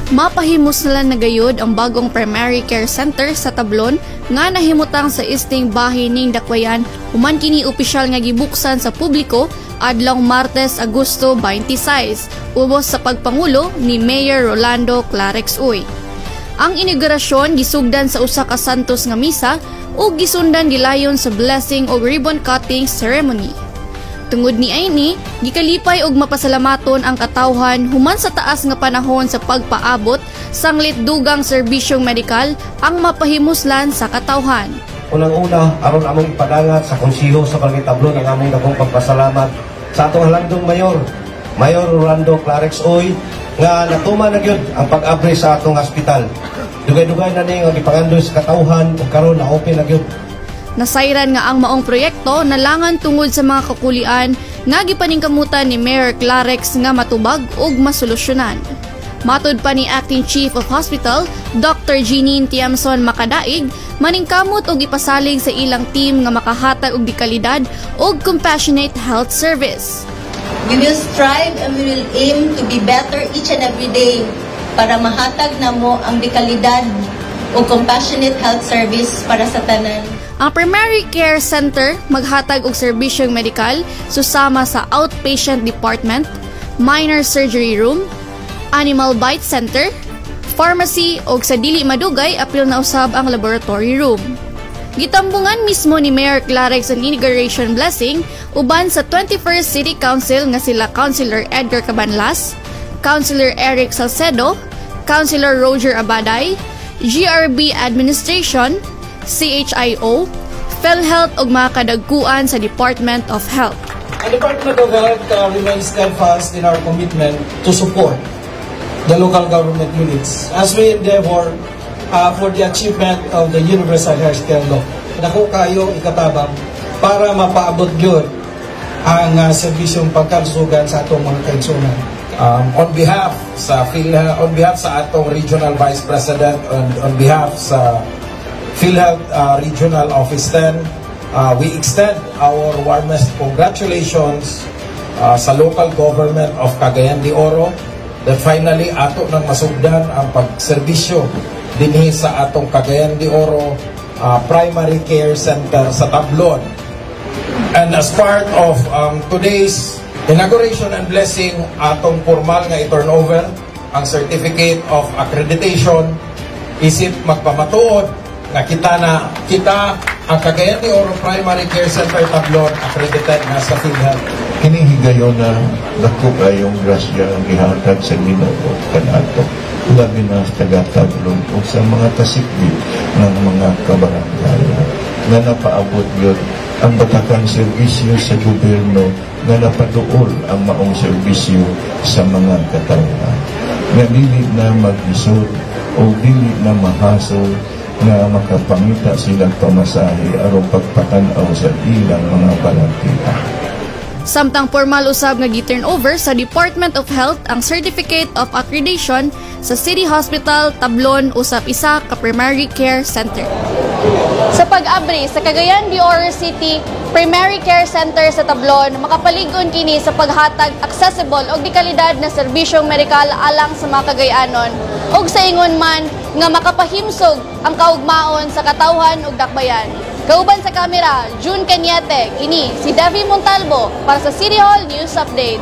Mapahimos na lang nagayod ang bagong primary care center sa Tablon nga nahimutang sa isting bahin ning Dakbayan human kini opisyal nga gibuksan sa publiko adlong Martes, Agosto 26 ubos sa pagpangulo ni Mayor Rolando Clarex Uy. Ang inaugurasyon gisugdan sa usa ka santos nga misa ug gisundan gilayon sa blessing o ribbon cutting ceremony. Tungod ni Aini, gikalipay og mapasalamaton ang katawhan human sa taas nga panahon sa pagpaabot sanglit dugang serbisyong medikal ang mapahimuslan sa katawhan. Unang-una, aron among ipadangat sa konsiho sa Barangay Tablon ang among dagkong pagpasalamat sa atong halandong Mayor Rolando Clarex Uy nga natuman na gyud ang pag-abri sa atong hospital. Dugay-dugay na ni nga gipangandoy sa katawhan ug karon na open na gyud. Nasayran nga ang maong proyekto nalangan tungod sa mga kakulian nga gipaningkamutan ni Mayor Clarex nga matubag ug masolusyonan. Matud pa ni Acting Chief of Hospital, Dr. Jeanine Tiamson Makadaig, maningkamot og ipasalig sa ilang team nga makahatag og dekalidad ug compassionate health service. We will strive and we will aim to be better each and every day para mahatag namo ang dekalidad o compassionate health service para sa tanan. Ang primary care center maghatag og serbisyong medikal susama sa outpatient department, minor surgery room, animal bite center, pharmacy ug sa dili madugay apil na usab ang laboratory room. Gitambungan mismo ni Mayor Clarex ang inauguration blessing uban sa 21st City Council nga sila Councilor Edgar Cabanlas, Councilor Eric Salcedo, Councilor Roger Abaday, GRB Administration, CHIO, PhilHealth ug mga kadagkuan sa Department of Health. The Department of Health remains steadfast in our commitment to support the local government units as we endeavor for the achievement of the Universal Healthcare Law. Dako kayo ikatabang para mapaabot yun ang serbisyong pagkalusugan sa atong mga kaigsunan. On behalf sa atong Regional Vice President and on behalf sa PhilHealth Regional Office 10, we extend our warmest congratulations sa local government of Cagayan de Oro that finally ato nang masugdan ang pagserbisyo dinhi sa atong Cagayan de Oro Primary Care Center sa Tablon. And as part of today's inauguration and blessing, atong formal nga i-turnover ang Certificate of Accreditation isip magpamatuod nga kita ang Cagayan de Oro Primary Care Center Tablon accredited na sa PhilHealth. Kining higayon na dako kayong grasya ang ihatag sa Ginoo kanato labi na sa taga-Tablon o sa mga kasikbit ng mga kabarangay na napaabot yun ang batakang serbisyo sa gobyerno na napaduol ang maong serbisyo sa mga katawhan na dili na mag-isod o dili na mahasol na makapangita silang pamasahe aron pagpatanaw sa ilang mga balantita. Samtang formal usab nga gi-turnover sa Department of Health ang Certificate of Accreditation sa City Hospital Tablon usab isa ka primary care center. Sa pag-abri sa Cagayan de Oro City Primary Care Center sa Tablon, makapalig-on kini sa paghatag accessible og dekalidad na serbisyong medikal alang sa mga Cagayanon ug sa ingon man nga makapahimsog ang kaugmaon sa katawhan ug dakbayan. Kauban sa kamera, June Cañete, kini si Devi Montalvo para sa City Hall News Update.